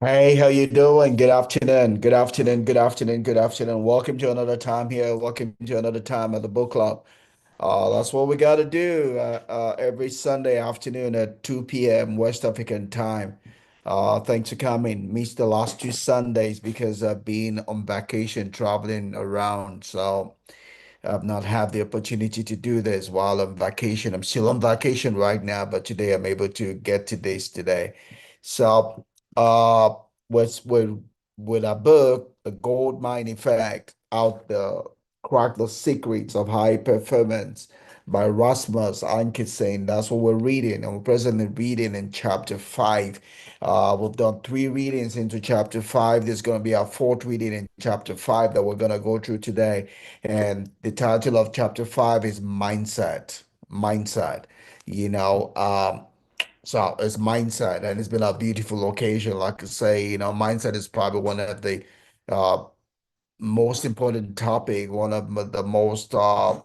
Hey, how you doing? Good afternoon. Good afternoon. Good afternoon. Good afternoon. Welcome to another time here. Welcome to another time at the book club. That's what we got to do every Sunday afternoon at 2 p.m. West African time. Thanks for coming. Missed the last two Sundays because I've been on vacation traveling around. So I've not had the opportunity to do this while on vacation. I'm still on vacation right now, but today I'm able to get to this today. So, uh, with a book, The Gold Mine Effect, out the Crack the Secrets of High Performance by Rasmus Ankersen. That's what we're reading, and we're presently reading in chapter five. We've done three readings into chapter five. There's going to be our fourth reading in chapter five that we're going to go through today. And the title of chapter five is Mindset. Mindset. You know, so it's mindset, and it's been a beautiful occasion. Like I say, mindset is probably one of the uh, most important topic, one of the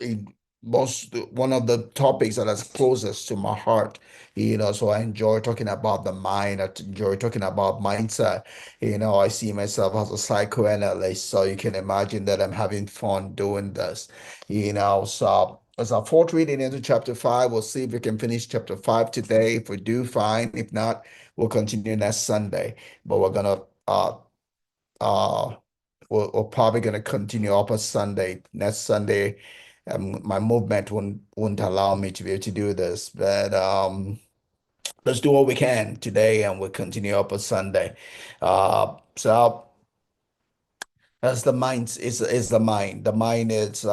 it- most one of the topics that is closest to my heart. So I enjoy talking about the mind. I enjoy talking about mindset. I see myself as a psychoanalyst, so you can imagine that I'm having fun doing this. So as our fourth reading into chapter five, we'll see if we can finish chapter five today. If we do, fine. If not, we'll continue next Sunday. But uh we're probably gonna continue up a Sunday. Next Sunday, my movement won't allow me to be able to do this. But let's do what we can today, and we'll continue up a Sunday. So that's the mind. Is the mind. The mind is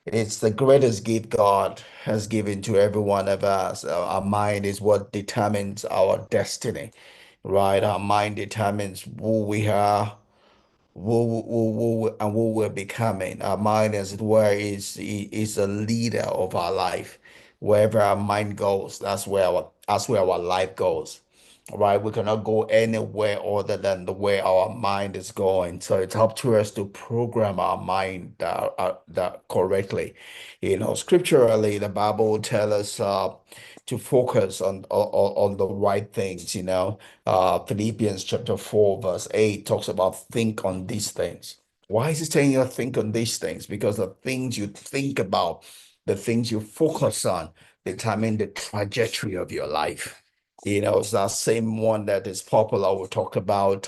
it's the greatest gift God has given to every one of us. Our mind is what determines our destiny, right? Our mind determines who we are, and who we're becoming. Our mind, as it were, is a leader of our life. Wherever our mind goes, that's where our life goes. Right? We cannot go anywhere other than the way our mind is going. So it's up to us to program our mind that correctly. Scripturally, the Bible tells us to focus on the right things. Philippians chapter 4, verse 8 talks about think on these things. Why is it saying you think on these things? Because the things you think about, the things you focus on, determine the trajectory of your life. It's that same one that is popular. We talk about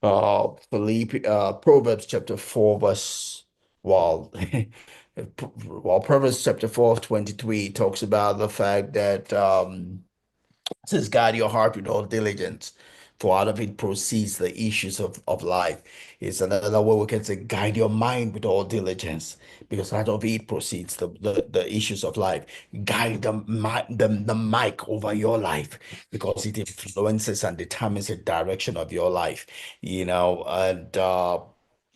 Proverbs chapter 4, verse well, Proverbs chapter 4 23 talks about the fact that says, guard your heart with all diligence, for out of it proceeds the issues of life. It's another way we can say, guide your mind with all diligence, because out of it proceeds the issues of life. Guide the mic over your life, because it influences and determines the direction of your life, and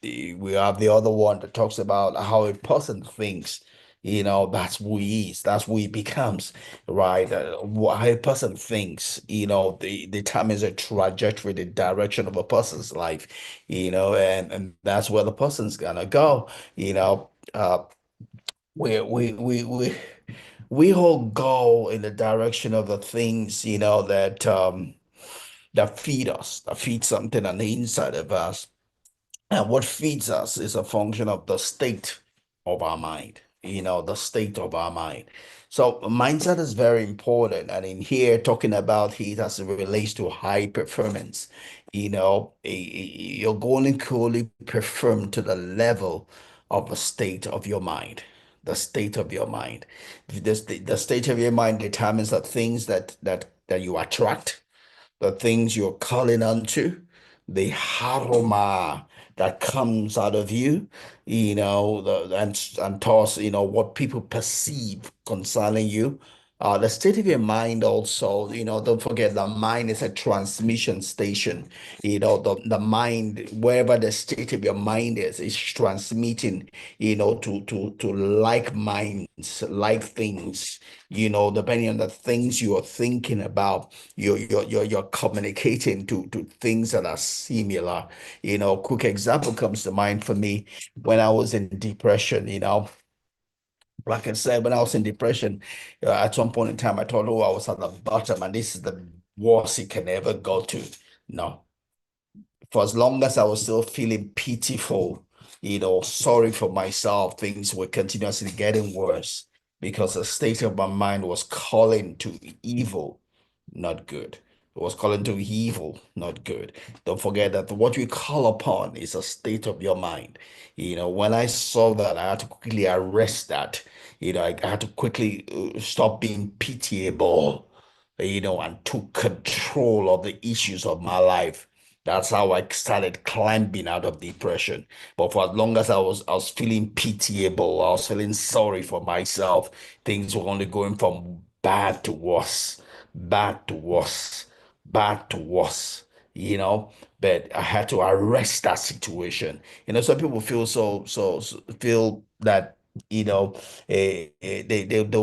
we have the other one that talks about how a person thinks. That's who he is. That's who he becomes, right? How a person thinks, determines the trajectory, the direction of a person's life, and that's where the person's gonna go. We all go in the direction of the things, that feed us, that feed something on the inside of us. And what feeds us is a function of the state of our mind, the state of our mind. So mindset is very important. And in here, talking about it as it relates to high performance, you're going to coolly perform to the level of the state of your mind. The state of your mind. The state of your mind determines the things that you attract, the things you're calling onto, the aroma that comes out of you, and thus, what people perceive concerning you. The state of your mind also, don't forget the mind is a transmission station. The mind, wherever the state of your mind is transmitting, to like minds, like things, depending on the things you are thinking about, you're communicating to things that are similar. Quick example comes to mind for me when I was in depression. Like I said, when I was in depression, at some point in time, I thought, oh, I was at the bottom, and this is the worst it can ever go to. No, for as long as I was still feeling pitiful, sorry for myself, things were continuously getting worse because the state of my mind was calling to evil, not good. It was calling to evil, not good. Don't forget that what we call upon is a state of your mind. When I saw that, I had to quickly arrest that. I had to quickly stop being pitiable, and took control of the issues of my life. That's how I started climbing out of depression. But for as long as I was feeling pitiable, I was feeling sorry for myself. Things were only going from bad to worse, bad to worse, bad to worse, you know. But I had to arrest that situation. Some people feel feel that, they'll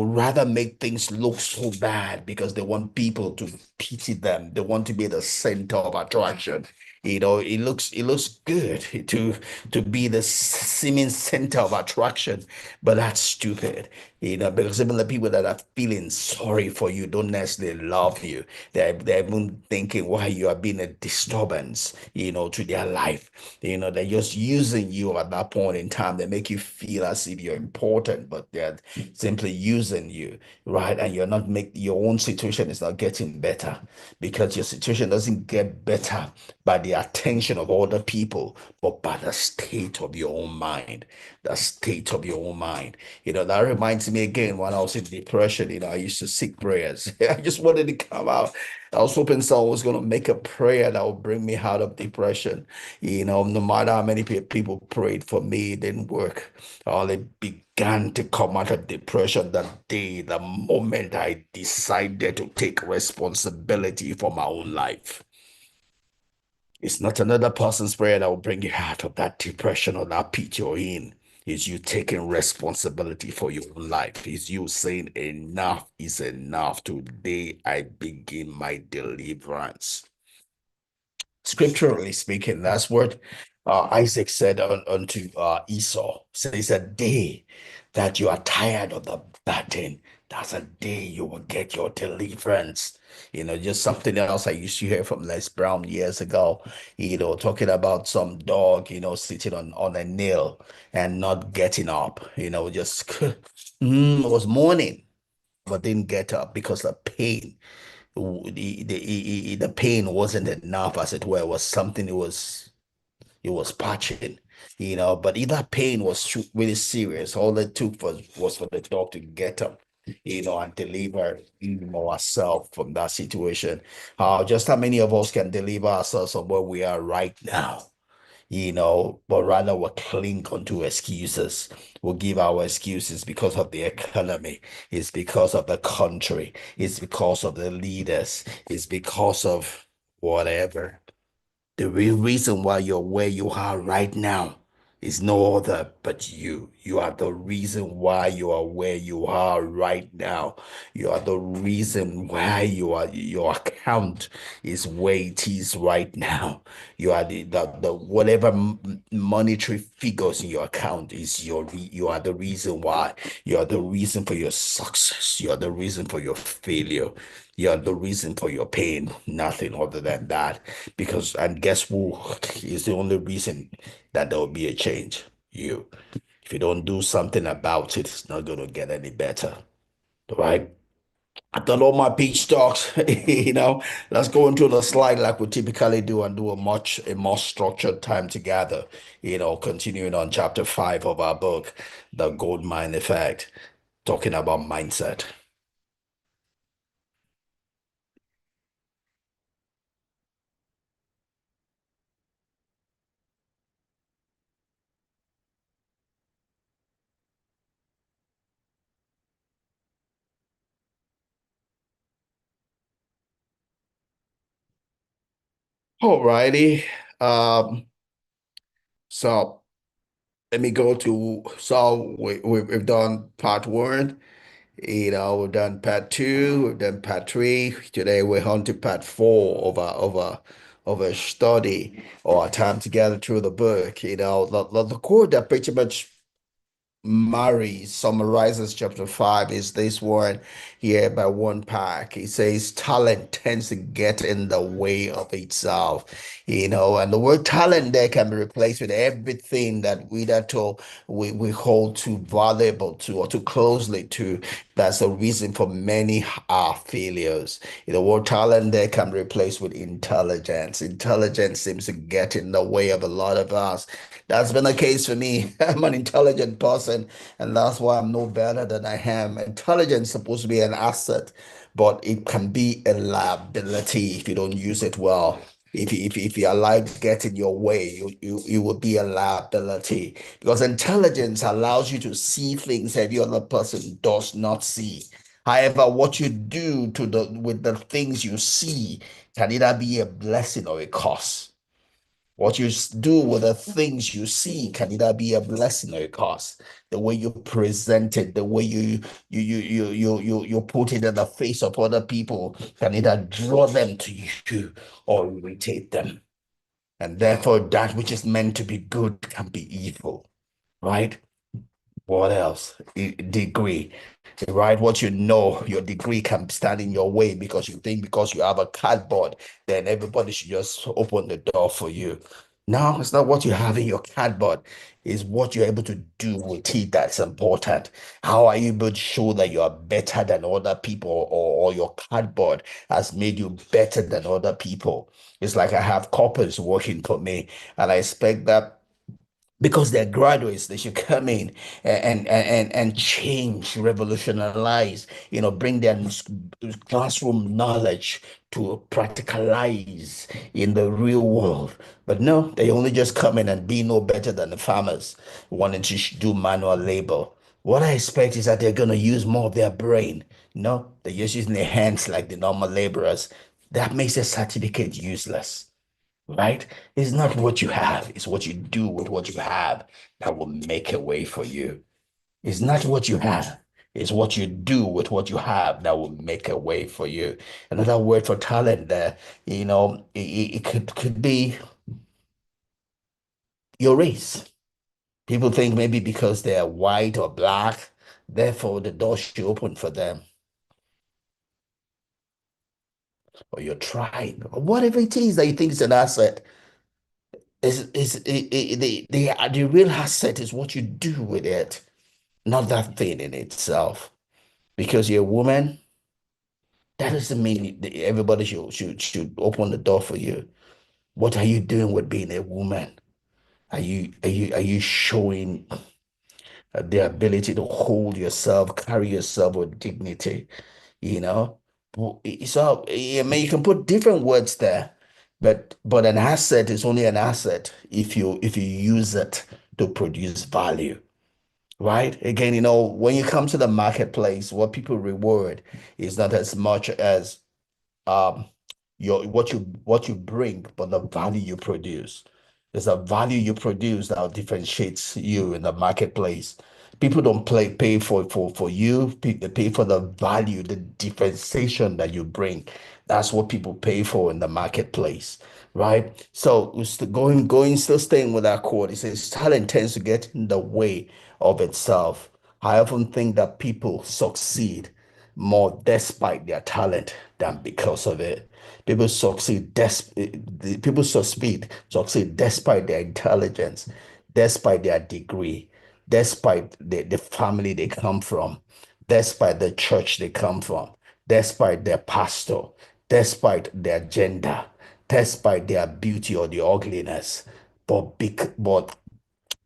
rather make things look so bad because they want people to pity them. They want to be the center of attraction. It looks good to be the seeming center of attraction, but that's stupid. Because even the people that are feeling sorry for you don't necessarily love you. They're even thinking why you are being a disturbance, to their life. They're just using you at that point in time. They make you feel as if you're important, but they're simply using you, right? And you're not make your own situation is not getting better because your situation doesn't get better by the attention of other people, but by the state of your own mind. The state of your own mind. That reminds me again when I was in depression, I used to seek prayers. I just wanted to come out. I was hoping someone was going to make a prayer that would bring me out of depression. No matter how many people prayed for me, it didn't work. I only began to come out of depression that day, the moment I decided to take responsibility for my own life. It's not another person's prayer that will bring you out of that depression or that pit you're in. It's you taking responsibility for your own life. It's you saying, enough is enough. Today I begin my deliverance. Scripturally speaking, that's what Isaac said unto Esau. Says a day that you are tired of the burden, that's a day you will get your deliverance. Just something else I used to hear from Les Brown years ago, talking about some dog, sitting on a nail and not getting up, just was mourning, but didn't get up because the pain the pain wasn't enough, as it were. It was something it was patching, but if that pain was really serious, all it took was for the dog to get up, and deliver ourselves from that situation. Just how many of us can deliver ourselves from where we are right now? But rather we'll cling onto excuses. We'll give our excuses because of the economy. It's because of the country. It's because of the leaders. It's because of whatever. The real reason why you're where you are right now is no other but you. You are the reason why you are where you are right now. You are the reason why your account is where it is right now. You are the whatever monetary figures in your account is you are the reason why. You are the reason for your success. You are the reason for your failure. You are the reason for your pain. Nothing other than that. Because, and guess who is the only reason that there will be a change? You. If you don't do something about it, it's not going to get any better. Right? I've done all my peach talks, let's go into the slide like we typically do and do a more structured time together, continuing on chapter 5 of our book, The Gold Mine Effect, talking about mindset. Alrighty. Um, so let me go to, so we've done part one, we've done part two, we've done part three. Today we're on to part four of a study or a time together through the book. The quote that pretty much Murray summarizes chapter 5 is this word here by one pack. He says talent tends to get in the way of itself, and the word talent there can be replaced with everything that we hold too valuable to or too closely to. That's the reason for many failures. The word talent there can be replaced with intelligence. Intelligence seems to get in the way of a lot of us. That's been the case for me. I'm an intelligent person, and that's why I'm no better than I am. Intelligence is supposed to be an asset, but it can be a liability if you don't use it well. If you allow it to get in your way, you will be a liability because intelligence allows you to see things every other person does not see. However, what you do to the with the things you see can either be a blessing or a curse. What you do with the things you see can either be a blessing or a curse. The way you present it, the way you put it in the face of other people can either draw them to you or irritate them. And therefore, that which is meant to be good can be evil, right? What else? Degree, right? What you know, your degree can stand in your way because you think because you have a cardboard, then everybody should just open the door for you. No, it's not what you have in your cardboard, it's what you're able to do with it that's important. How are you able to show that you are better than other people or your cardboard has made you better than other people? It's like I have coppers working for me, and I expect that because they're graduates, they should come in and change, revolutionize, bring their classroom knowledge to practicalize in the real world. But no, they only just come in and be no better than the farmers wanting to do manual labor. What I expect is that they're going to use more of their brain. No, they're just using their hands like the normal laborers. That makes a certificate useless, right? It's not what you have, it's what you do with what you have that will make a way for you. It's not what you have, it's what you do with what you have that will make a way for you. Another word for talent there, it could be your race. People think maybe because they're white or black, therefore the door should open for them, or your tribe, or whatever it is that you think is an asset. The real asset is what you do with it, not that thing in itself. Because you're a woman, that doesn't mean everybody should open the door for you. What are you doing with being a woman? Are you showing the ability to hold yourself, carry yourself with dignity? You know, so I mean, you can put different words there, but an asset is only an asset if you use it to produce value. Right? Again, when you come to the marketplace, what people reward is not as much as um what you bring, but the value you produce. There's a value you produce that differentiates you in the marketplace. People don't pay for you. They pay for the value, the differentiation that you bring. That's what people pay for in the marketplace, right? So still staying with that quote. It says talent tends to get in the way of itself. I often think that people succeed more despite their talent than because of it. People succeed despite their intelligence, despite their degree, despite the family they come from, despite the church they come from, despite their pastor, despite their gender, despite their beauty or the ugliness, but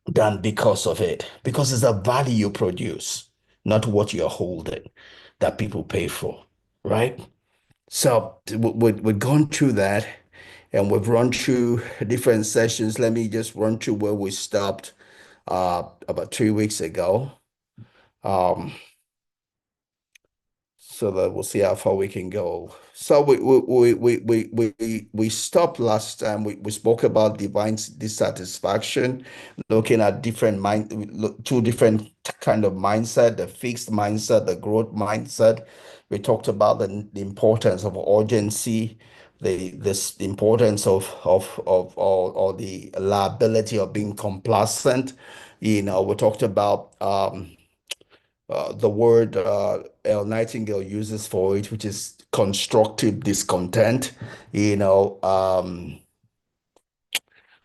than because of it. Because it's the value you produce, not what you're holding, that people pay for, right? So we've gone through that and we've run through different sessions. Let me just run through where we stopped about 3 weeks ago. Um, so that we'll see how far we can go. So we stopped last time. We spoke about divine dissatisfaction, looking at two different kind of mindset, the fixed mindset, the growth mindset. We talked about the importance of urgency, the importance of or the liability of being complacent, We talked about the word El Nightingale uses for it, which is constructive discontent. You know,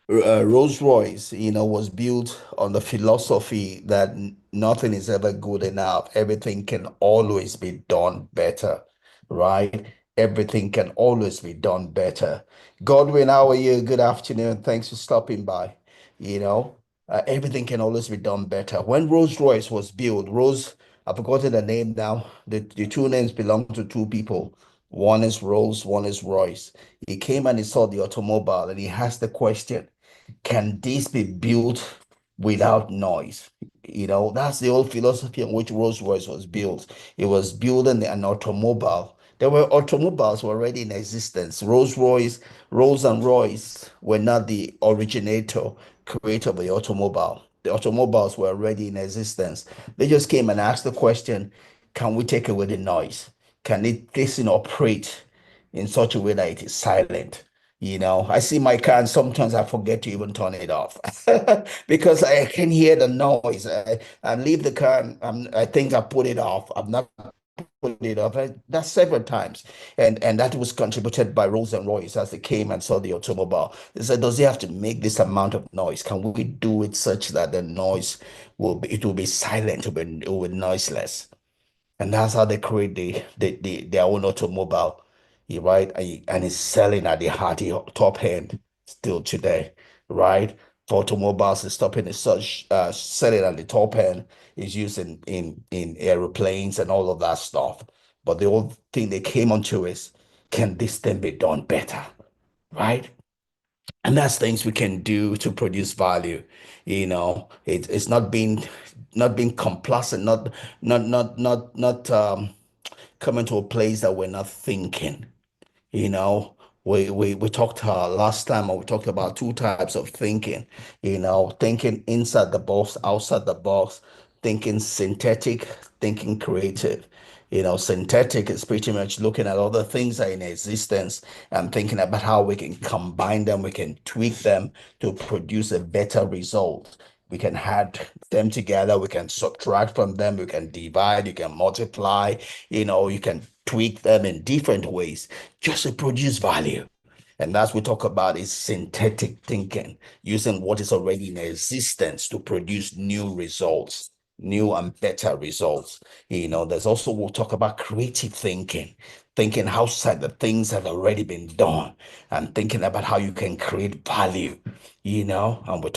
Rolls-Royce, was built on the philosophy that nothing is ever good enough. Everything can always be done better, right? Everything can always be done better. Godwin, how are you? Good afternoon. Thanks for stopping by. You know, everything can always be done better. When Rolls-Royce was built, I've forgotten the name now. The two names belong to two people. One is Rolls, one is Royce. He came and he saw the automobile and he asked the question, can this be built without noise? That's the old philosophy on which Rolls-Royce was built. It was building an automobile. There were automobiles already in existence. Rolls and Royce were not the creator of the automobile. The automobiles were already in existence. They just came and asked the question, can we take away the noise? Can this thing operate in such a way that it is silent? I see my car and sometimes I forget to even turn it off because I can hear the noise. I leave the car and I think I put it off. I've not put it off. That's several times. And that was contributed by Rolls and Royce as they came and saw the automobile. They said, does it have to make this amount of noise? Can we do it such that the noise it will be silent, it will be noiseless? And that's how they create their own automobile, right? And it's selling at the hearty top end still today, right? For automobiles, it's stopping is such selling at the top end is used in aeroplanes and all of that stuff. But the old thing they came onto is, can this thing be done better, right? And that's things we can do to produce value. It's not being complacent, not coming to a place that we're not thinking. You know, we talked last time, or we talked about two types of thinking, thinking inside the box, outside the box, thinking synthetic, thinking creative. Synthetic is pretty much looking at other things that are in existence and thinking about how we can combine them, we can tweak them to produce a better result. We can add them together, we can subtract from them, we can divide, you can multiply, you can tweak them in different ways just to produce value. And that's we talk about is synthetic thinking, using what is already in existence to produce new results, new and better results. There's also we'll talk about creative thinking, thinking outside the things that have already been done and thinking about how you can create value, and we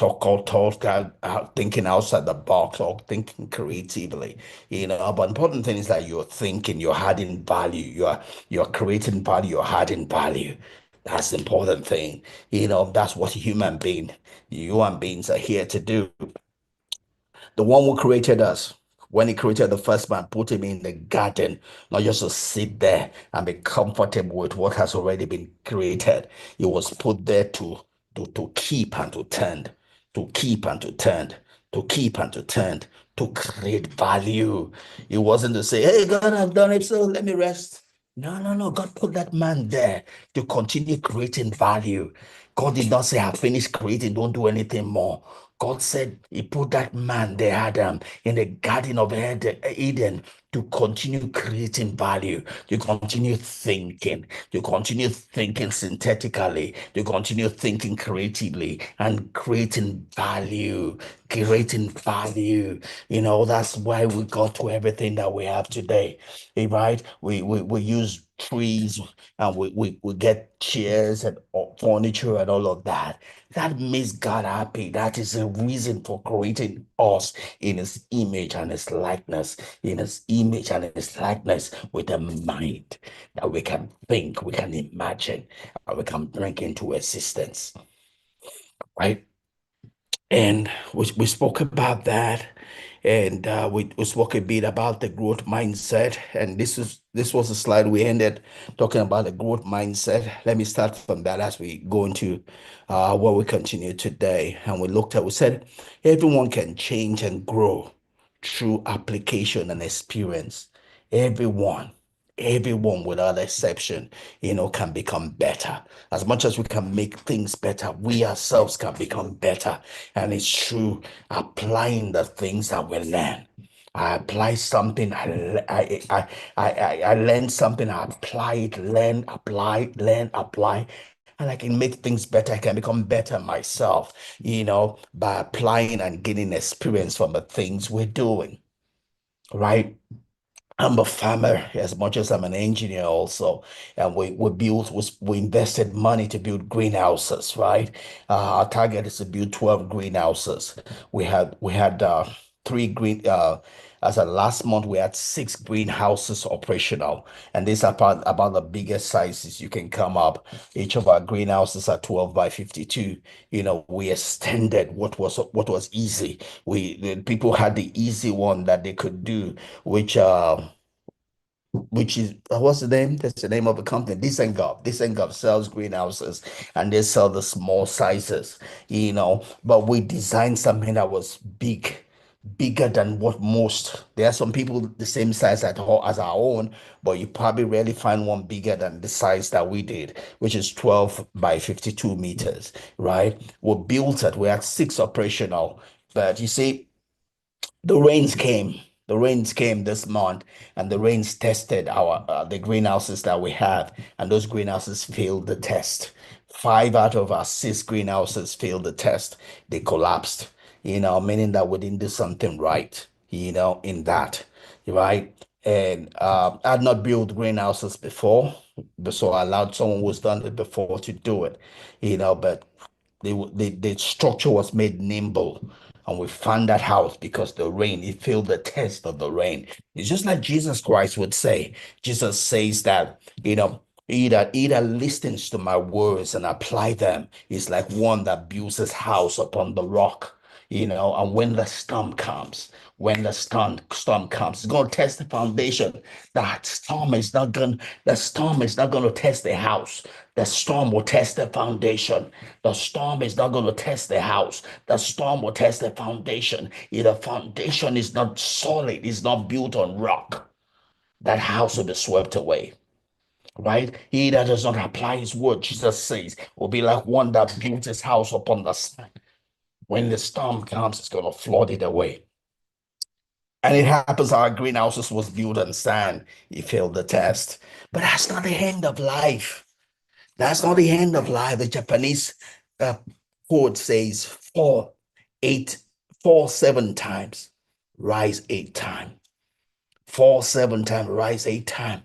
thinking outside the box or thinking creatively, but important thing is that you're thinking, you're adding value, you're creating value, you're adding value. That's the important thing. That's what human beings are here to do. The one who created us, when he created the first man, put him in the garden, not just to sit there and be comfortable with what has already been created. He was put there to keep and to tend, to keep and to tend, to keep and to tend, to create value. It wasn't to say, hey, God, I've done it, so let me rest. No, no, no. God put that man there to continue creating value. God did not say, I finished creating, don't do anything more. God said he put that man there, Adam, in the Garden of Eden to continue creating value, to continue thinking synthetically, to continue thinking creatively and creating value. That's why we got to everything that we have today, right? We use trees and we get chairs and furniture and all of that. That makes God happy. That is a reason for creating us in his image and his likeness, with a mind that we can think, we can imagine, and we can bring into existence, right? And we spoke about that, and we spoke a bit about the growth mindset. And this was a slide we ended talking about the growth mindset. Let me start from that as we go into what we continue today. And we said everyone can change and grow through application and experience. Everyone. Everyone without exception, can become better. As much as we can make things better, we ourselves can become better. And it's true, applying the things that we learn. I apply something, I learn something, I apply it, learn, apply, learn, apply, and I can make things better. I can become better myself, by applying and gaining experience from the things we're doing, right? I'm a farmer as much as I'm an engineer also, and we invested money to build greenhouses, right? Our target is to build 12 greenhouses. We had three green as of last month we had six greenhouses operational, and these are about the biggest sizes you can come up. Each of our greenhouses are 12 by 52. We extended what was easy. The people had the easy one that they could do, which is what's the name? That's the name of a company. This and Gov sells greenhouses, and they sell the small sizes, But we designed something that was bigger than what most. There are some people the same size as our own, but you probably rarely find one bigger than the size that we did, which is 12 by 52 meters, right? We built it. We had six operational, but you see. The rains came. The rains came this month, and the rains tested our the greenhouses that we have, and those greenhouses failed the test. Five out of our six greenhouses failed the test. They collapsed, meaning that we didn't do something right, in that, right? And I'd not built greenhouses before, so I allowed someone who's done it before to do it, but the structure was made nimble, and we found that house because the rain, it failed the test of the rain. It's just like Jesus Christ would say. Jesus says that, either listens to my words and apply them is like one that builds his house upon the rock. And when the storm comes, it's going to test the foundation. The storm is not going to test the house. The storm will test the foundation. The storm is not going to test the house. The storm will test the foundation. If the foundation is not solid, is not built on rock, that house will be swept away. Right? He that does not apply his word, Jesus says, will be like one that built his house upon the sand. When the storm comes, it's going to flood it away. And it happens our greenhouses was built on sand. He failed the test. But that's not the end of life. That's not the end of life. The Japanese uh, quote says, eight, fall 7 times, rise 8 times. Fall 7 times, rise 8 times.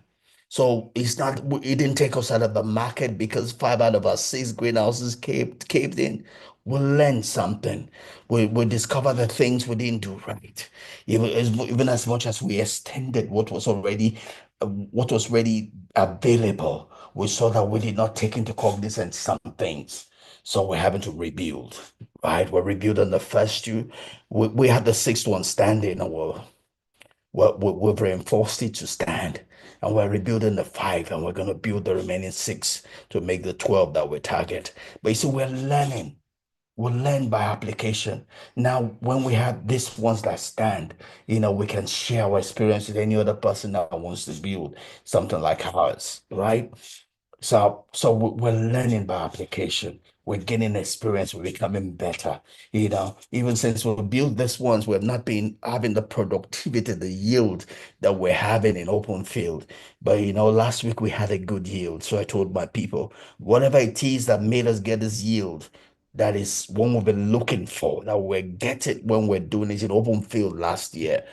So it's not, it didn't take us out of the market because five out of our six greenhouses caved in. We learned something. We discovered the things we didn't do right. Even as much as we extended what was already available, we saw that we did not take into cognizance some things. So we're having to rebuild, right? We're rebuilding the first two. We had the sixth one standing, and we've reinforced it to stand, and we're rebuilding the five, and we're going to build the remaining six to make the 12 that we target. But you see, we're learning. We learn by application. Now, when we have these ones that stand, we can share our experience with any other person that wants to build something like ours, right? So we're learning by application. We're gaining experience. We're becoming better. Even since we built this ones, we've not been having the productivity, the yield that we're having in open field. But last week we had a good yield. So I told my people, whatever it is that made us get this yield, that is one we've been looking for, that we're getting when we're doing it in open field last year.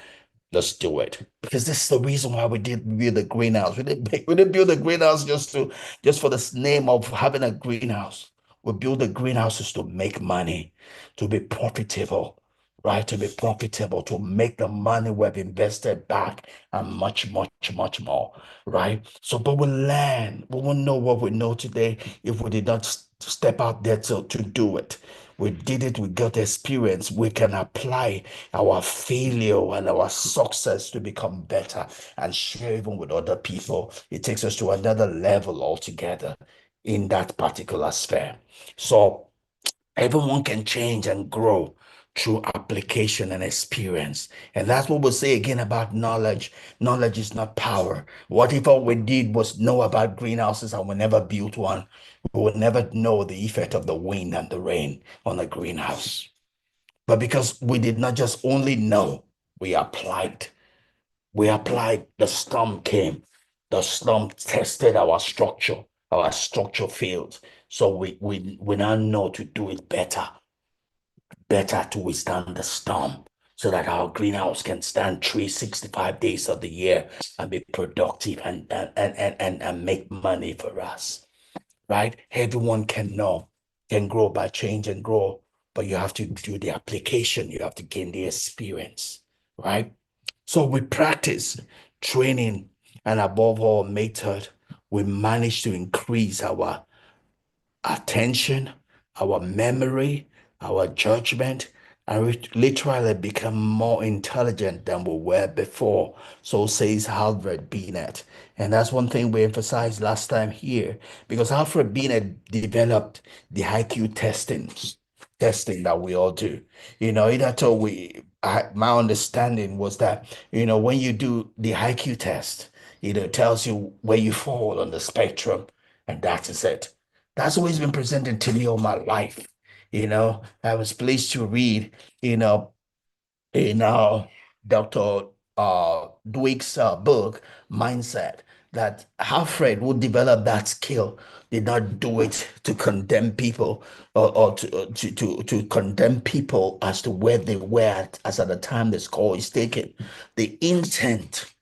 Let's do it, because this is the reason why we did build a greenhouse. We didn't build a greenhouse just for this name of having a greenhouse. We build the greenhouses to make money, to be profitable, right? To be profitable, to make the money we've invested back and much, much, much more, right? So, but we learn. We won't know what we know today if we did not step out there to do it. We did it, we got experience. We can apply our failure and our success to become better and share even with other people. It takes us to another level altogether in that particular sphere. So everyone can change and grow through application and experience. And that's what we'll say again about knowledge. Knowledge is not power. What if all we did was know about greenhouses and we never built one? We would never know the effect of the wind and the rain on a greenhouse. But because we did not just only know, we applied. We applied, the storm came. The storm tested our structure failed. So we now know to do it better to withstand the storm so that our greenhouse can stand 365 days of the year and be productive and make money for us, right? Everyone can know, can grow by change and grow, but you have to do the application, you have to gain the experience, right? So we practice training and above all method, we manage to increase our attention, our memory, our judgment, and we literally become more intelligent than we were before. So says Alfred Binet. And that's one thing we emphasized last time here, because Alfred Binet developed the IQ testing that we all do. That's all my understanding was that, when you do the IQ test, it tells you where you fall on the spectrum, and that is it. That's always been presented to me all my life. I was pleased to read, you know, in Dr. Dweck's book, Mindset, that Alfred would develop that skill, did not do it to condemn people or to condemn people as to where they were as at the time the score is taken. The intent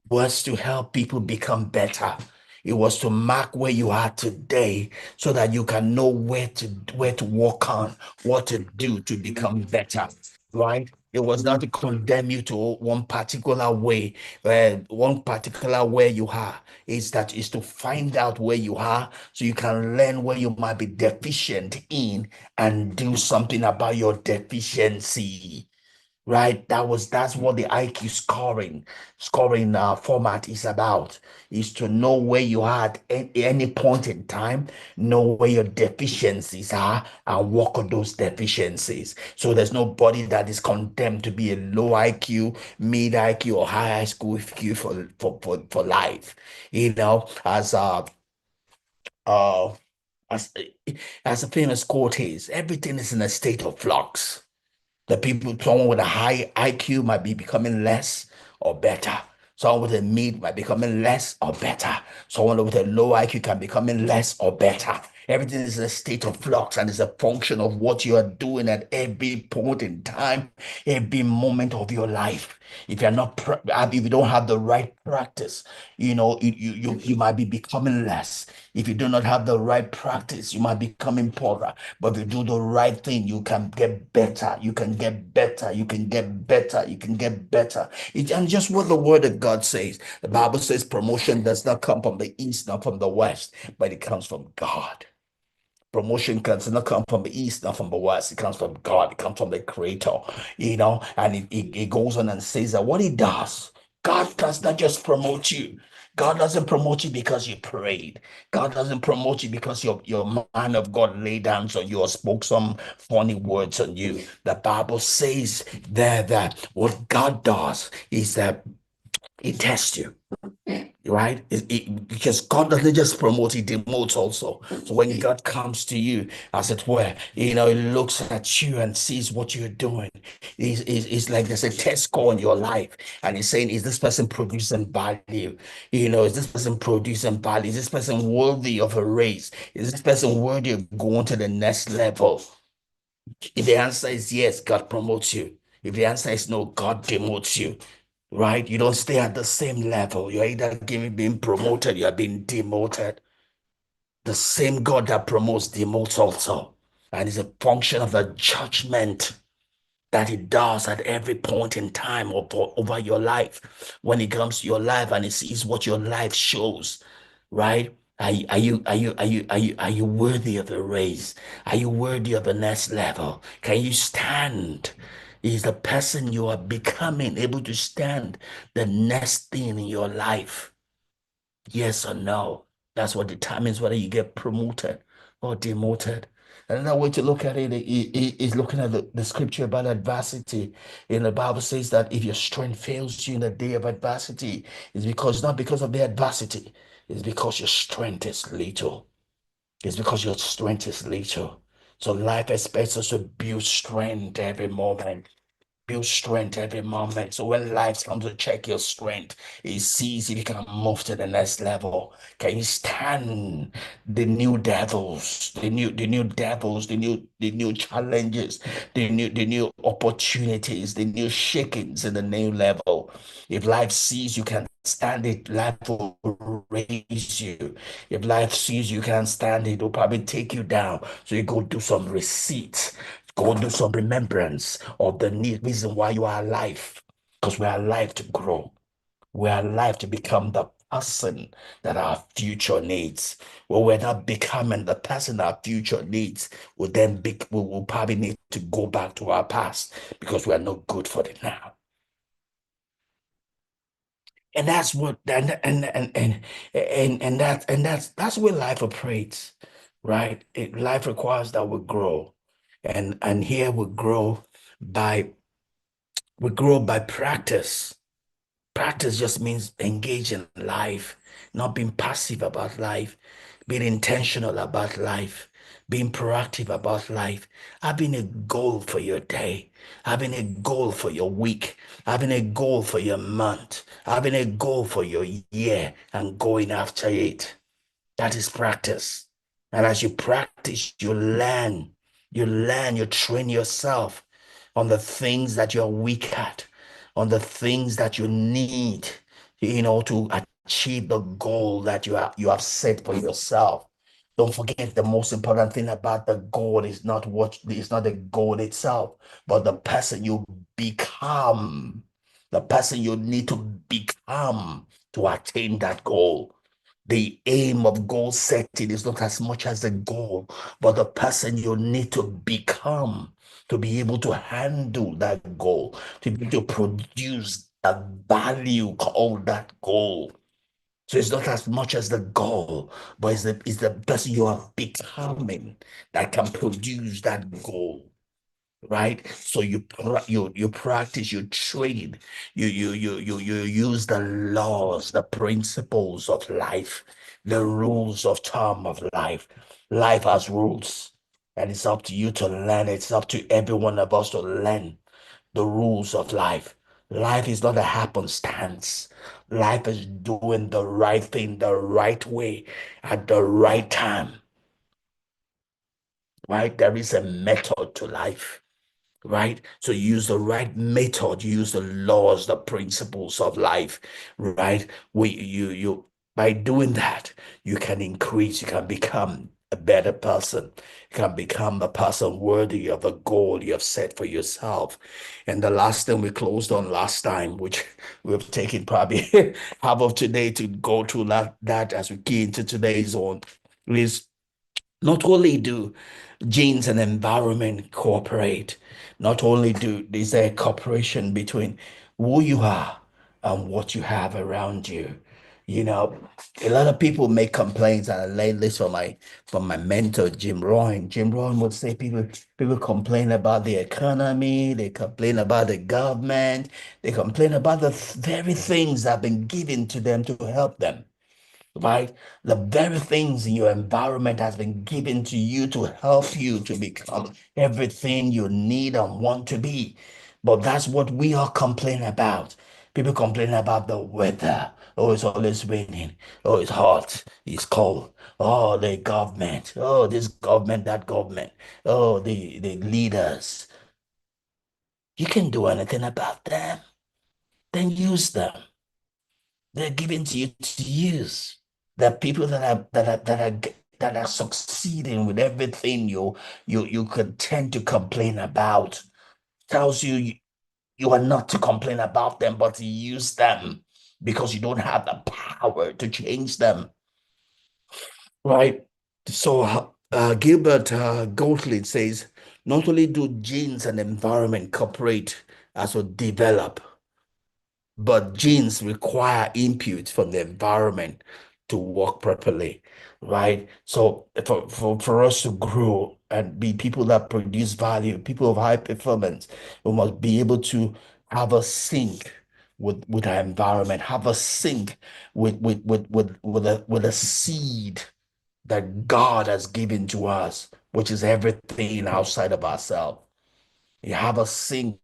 was to help people become better. It was to mark where you are today so that you can know where to work on, what to do to become better, right? It was not to condemn you to one particular where you are. Is to find out where you are so you can learn where you might be deficient in and do something about your deficiency, right? That's what the IQ scoring format is about, is to know where you are at any point in time, know where your deficiencies are, and work on those deficiencies. So there's nobody that is condemned to be a low IQ, mid IQ, or high IQ for life. As uh as as a famous quote is, everything is in a state of flux. The people, someone with a high IQ might be becoming less or better. Someone with a mid might be becoming less or better. Someone with a low IQ can becoming less or better. Everything is a state of flux and is a function of what you are doing at every point in time, every moment of your life. If you're not, if you don't have the right practice, you might be becoming less. If you do not have the right practice, you might be becoming poorer. But if you do the right thing, you can get better. You can get better. You can get better. You can get better. And just what the word of God says. The Bible says promotion does not come from the east, not from the west, but it comes from God. Promotion does not come from the east, not from the west. It comes from God. It comes from the Creator, and it goes on and says that what He does, God does not just promote you. God doesn't promote you because you prayed. God doesn't promote you because your man of God laid hands on you or spoke some funny words on you. The Bible says there that what God does is that He tests you, right? Because God doesn't just promote, He demotes also. So when God comes to you, as it were, He looks at you and sees what you're doing. It's like there's a test score in your life, and He's saying, is this person producing value? Is this person producing value? Is this person worthy of a raise? Is this person worthy of going to the next level? If the answer is yes, God promotes you. If the answer is no, God demotes you, right? You don't stay at the same level. You're either being promoted, you're being demoted. The same God that promotes demotes also. And it's a function of the judgment that He does at every point in time over your life. When it comes to your life and He sees what your life shows, right? Are you worthy of a raise? Are you worthy of the next level? Can you stand? Is the person you are becoming able to stand the next thing in your life? Yes or no? That's what determines whether you get promoted or demoted. Another way to look at it is looking at the scripture about adversity. And the Bible says that if your strength fails you in the day of adversity, it's not because of the adversity, it's because your strength is little. It's because your strength is little. So life expects us to build strength every moment. Build strength every moment. So when life comes to check your strength, it sees if you can move to the next level. Can you stand the new devils, the new challenges, the new opportunities, the new shakings in the new level? If life sees you can stand it, life will raise you. If life sees you can stand it, it'll probably take you down. So you go do some receipts. Go do some remembrance of the need, reason why you are alive. Because we are alive to grow. We are alive to become the person that our future needs. Well, we're not becoming the person our future needs. We will probably need to go back to our past because we are not good for it now. And that's what that's where life operates, right? Life requires that we grow. And here by we grow by practice. Practice just means engaging life, not being passive about life, being intentional about life, being proactive about life, having a goal for your day, having a goal for your week, having a goal for your month, having a goal for your year, and going after it. That is practice. And as you practice, you train yourself on the things that you're weak at, on the things that you need, to achieve the goal that you have set for yourself. Don't forget the most important thing about the goal is not the goal itself, but the person you become, the person you need to become to attain that goal. The aim of goal setting is not as much as the goal, but the person you need to become to be able to handle that goal, to be able to produce the value called that goal. So it's not as much as the goal, but it's the person you are becoming that can produce that goal, right? So you practice, you train, you use the laws, the principles of life, the rules of term of life. Life has rules, and it's up to you to learn. It's up to every one of us to learn the rules of life. Life is not a happenstance. Life is doing the right thing the right way at the right time, right? There is a method to life, right? So you use the right method, you use the laws, the principles of life, right? By doing that, you can increase, you can become a better person. You can become a person worthy of the goal you have set for yourself. And the last thing we closed on last time, which we've taken probably half of today to go through that as we key into today's on, is not only do genes and environment cooperate, not only is there a cooperation between who you are and what you have around you. You know, a lot of people make complaints, and I learned this from my mentor, Jim Rohn. Jim Rohn would say people complain about the economy, they complain about the government, they complain about the very things that have been given to them to help them, right? The very things in your environment has been given to you to help you to become everything you need and want to be. But that's what we all complain about. People complain about the weather. Oh, it's always raining. Oh, it's hot. It's cold. Oh, the government. Oh, this government, that government. Oh, the leaders. You can do anything about them. Then use them. They're given to you to use. The people that are succeeding with everything you could tend to complain about tells you are not to complain about them, but to use them because you don't have the power to change them, right? So Gilbert Gottlieb says, not only do genes and environment cooperate as we develop, but genes require input from the environment to work properly, right? So for us to grow and be people that produce value, people of high performance, we must be able to have a sync with our environment, have a sync with a seed that God has given to us, which is everything outside of ourselves. You have a sync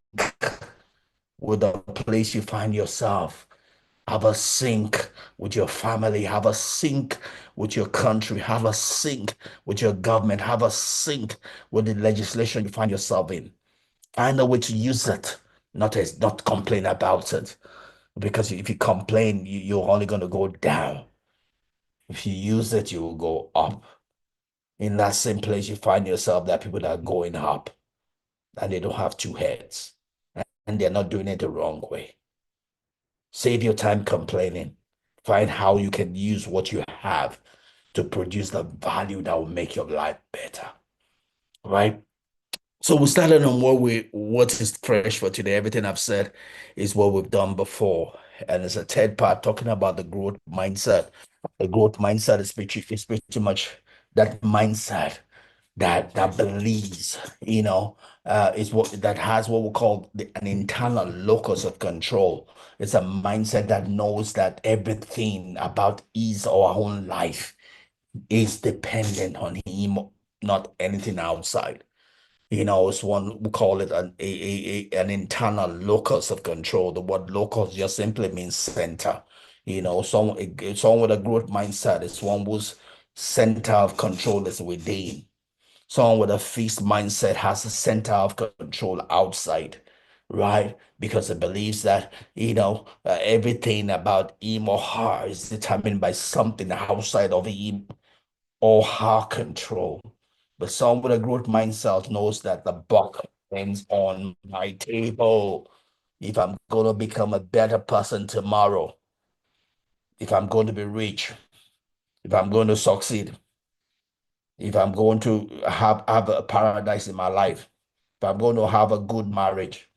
with the place you find yourself. Have a sync with your family. Have a sync with your country. Have a sync with your government. Have a sync with the legislation you find yourself in. Find a way to use it, not complain about it. Because if you complain, you're only going to go down. If you use it, you will go up. In that same place, you find yourself that people that are going up and they don't have two heads and they're not doing it the wrong way. Save your time complaining. Find how you can use what you have to produce the value that will make your life better. Right? So we started on what is fresh for today. Everything I've said is what we've done before. And it's a third part talking about the growth mindset. The growth mindset is pretty much that mindset that believes, is what that has what we call an internal locus of control. It's a mindset that knows that everything about his or our own life is dependent on him, not anything outside. It's one we call it an internal locus of control. The word locus just simply means center. Someone with a growth mindset is one whose center of control is within. Someone with a fixed mindset has a center of control outside, right? Because it believes that, everything about him or her is determined by something outside of him or her control. But someone with a growth mindset knows that the buck ends on my table. If I'm going to become a better person tomorrow, if I'm going to be rich, if I'm going to succeed, if I'm going to have a paradise in my life, if I'm going to have a good marriage,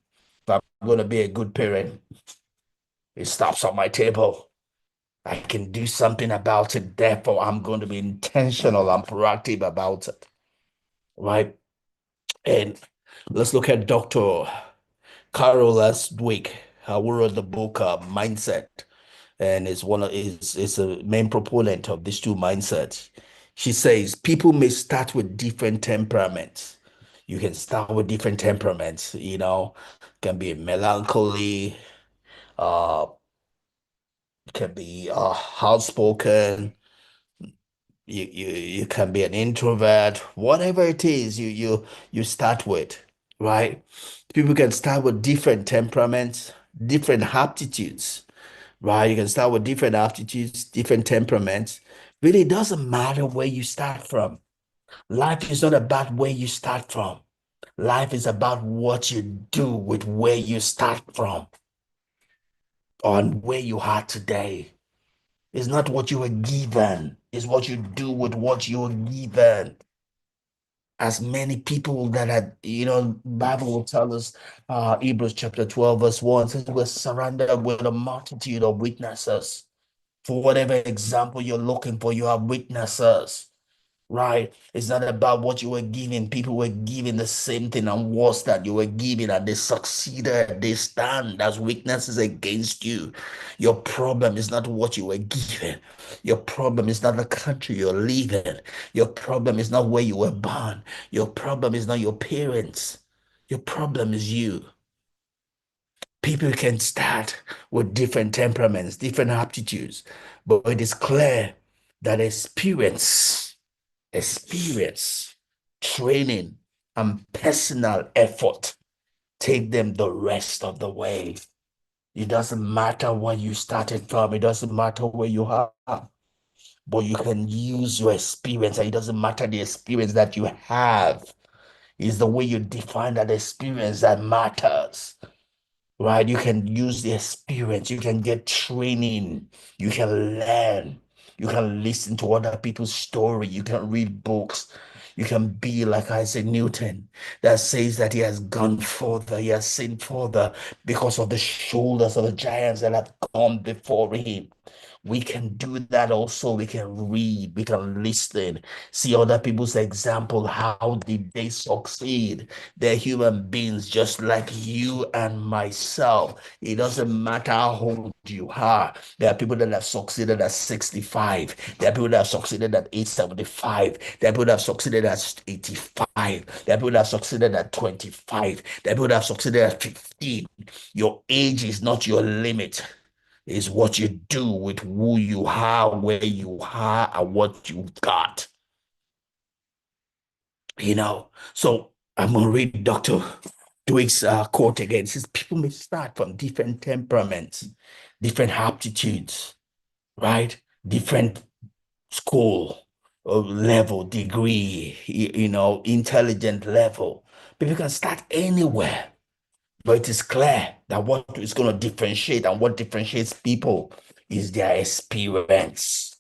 if I'm going to be a good parent, it stops on my table. I can do something about it. Therefore, I'm going to be intentional and proactive about it. Right. And let's look at Dr. Carol last week. Who wrote the book Mindset, and is a main proponent of these two mindsets. She says people may start with different temperaments. You can start with different temperaments, can be melancholy, uh, can be outspoken, you can be an introvert, whatever it is you start with, right? People can start with different temperaments, different aptitudes, right? You can start with different aptitudes, different temperaments. Really, it doesn't matter where you start from. Life is not about where you start from. Life is about what you do with where you start from on where you are today. It's not what you were given, it's what you do with what you were given. As many people that had, Bible will tell us, Hebrews chapter 12, verse 1 says, we're surrounded with a multitude of witnesses. For whatever example you're looking for, you have witnesses. Right? It's not about what you were giving. People were giving the same thing and worse that you were giving, and they succeeded. They stand as witnesses against you. Your problem is not what you were given. Your problem is not the country you're living. Your problem is not where you were born. Your problem is not your parents. Your problem is you. People can start with different temperaments, different aptitudes, but it is clear that experience, training, and personal effort take them the rest of the way. It doesn't matter where you started from, it doesn't matter where you are, but you can use your experience, and it doesn't matter the experience that you have. It's the way you define that experience that matters. Right? You can use the experience, you can get training, you can learn, you can listen to other people's story, you can read books, you can be like Isaac Newton that says that he has gone further, he has seen further because of the shoulders of the giants that have gone before him. We can do that also. We can read, we can listen, see other people's example. How did they succeed? They're human beings just like you and myself. It doesn't matter how old you are. There are people that have succeeded at 65. There are people that have succeeded at age 75. There are people that have succeeded at 85. There are people that have succeeded at 25. There are people that have succeeded at 15. Your age is not your limit. It's what you do with who you are, where you are, and what you've got. So I'm going to read Dr. Dweck's quote again. It says, people may start from different temperaments, different aptitudes, right? Different school level, degree, intelligent level. People can start anywhere. But it is clear that what is going to differentiate and what differentiates people is their experience.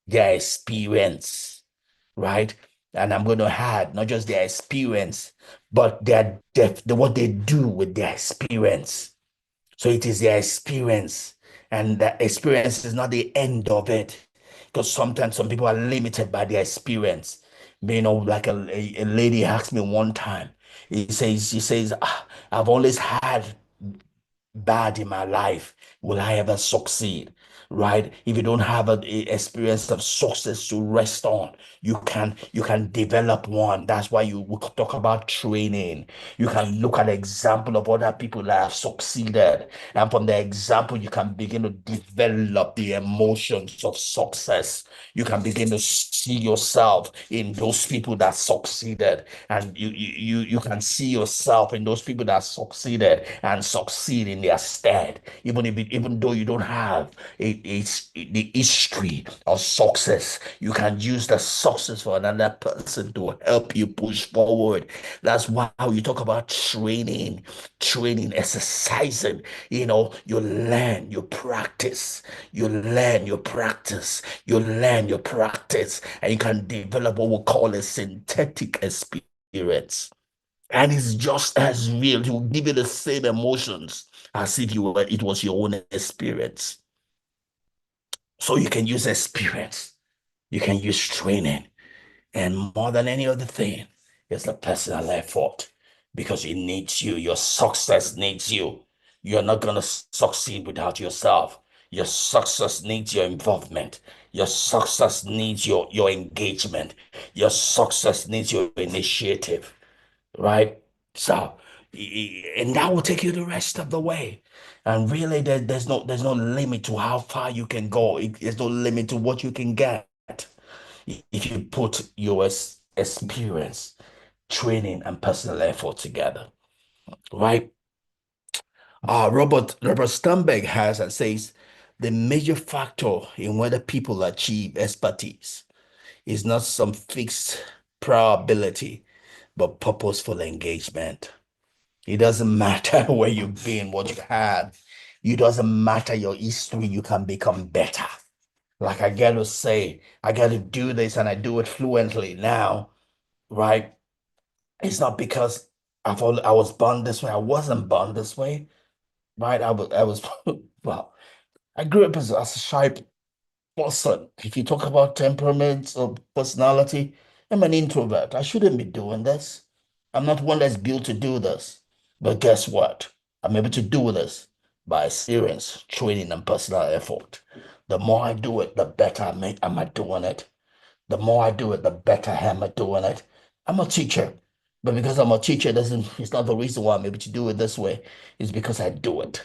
Their experience, right? And I'm going to add not just their experience, but what they do with their experience. So it is their experience, and that experience is not the end of it. Because sometimes some people are limited by their experience. Like a lady asked me one time, she says, I've always had bad in my life. Will I ever succeed? Right? If you don't have a experience of success to rest on, you can develop one. That's why we could talk about training. You can look at the example of other people that have succeeded, and from the example, you can begin to develop the emotions of success. You can begin to see yourself in those people that succeeded, and you can see yourself in those people that succeeded and succeed in their stead, even though you don't have the history of success. You can use the success for another person to help you push forward. That's why you talk about training, exercising. You learn, you practice, you learn, you practice, you learn, you practice, and you can develop what we call a synthetic experience. And it's just as real. It will give you the same emotions as if it was your own experience. So you can use experience, you can use training, and more than any other thing, it's the personal effort because it needs you. Your success needs you. You're not going to succeed without yourself. Your success needs your involvement. Your success needs your engagement. Your success needs your initiative, right? So, and that will take you the rest of the way. And really, there's no limit to how far you can go. There's no limit to what you can get if you put your experience, training, and personal effort together, right? Robert Sternberg has and says the major factor in whether people achieve expertise is not some fixed probability, but purposeful engagement. It doesn't matter where you've been, what you had. It doesn't matter your history. You can become better. Like I get to say, I got to do this and I do it fluently now, right? It's not because I was born this way. I wasn't born this way, right? I was well, I grew up as a shy person. If you talk about temperament or personality, I'm an introvert. I shouldn't be doing this. I'm not one that's built to do this. But guess what? I'm able to do this by experience, training, and personal effort. The more I do it, the better am I doing it. The more I do it, the better am I doing it. I'm a teacher, but because I'm a teacher, doesn't it's not the reason why I'm able to do it this way. It's because I do it.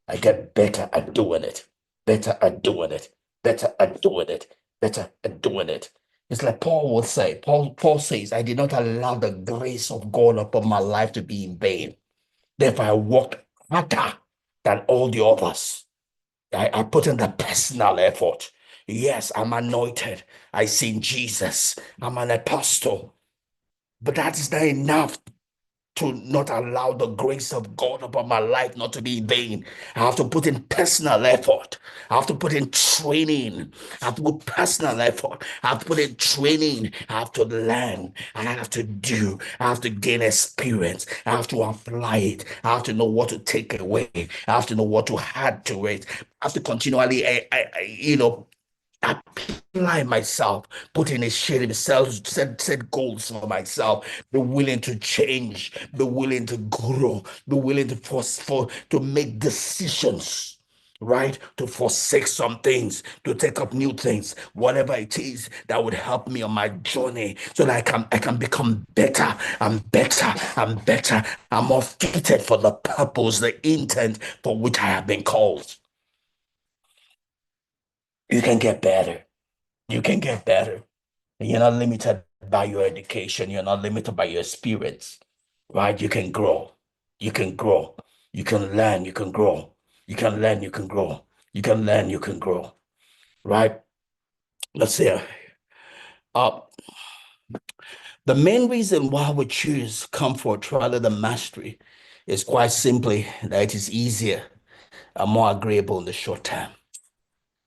I get better at doing it, better at doing it, better at doing it, better at doing it. It's like Paul would say. Paul says, I did not allow the grace of God upon my life to be in vain. Therefore, I worked harder than all the others. I put in the personal effort. Yes, I'm anointed. I seen Jesus. I'm an apostle. But that is not enough to not allow the grace of God upon my life not to be in vain. I have to put in personal effort. I have to put in training. I have to put personal effort. I have to put in training. I have to learn. I have to do. I have to gain experience. I have to apply it. I have to know what to take away. I have to know what to add to it. I have to continually, apply myself, put in a shade, set goals for myself, be willing to change, be willing to grow, be willing to to make decisions. Right, to forsake some things, to take up new things, whatever it is that would help me on my journey, so that I can become better. I'm better. I'm better. I'm more fitted for the purpose, the intent for which I have been called. You can get better. You can get better. You're not limited by your education. You're not limited by your experience, right? You can grow. You can grow. You can learn. You can grow. You can learn. You can grow. You can learn. You can grow, right? Let's see. Uh, the main reason why we choose comfort rather than mastery is quite simply that it is easier and more agreeable in the short term.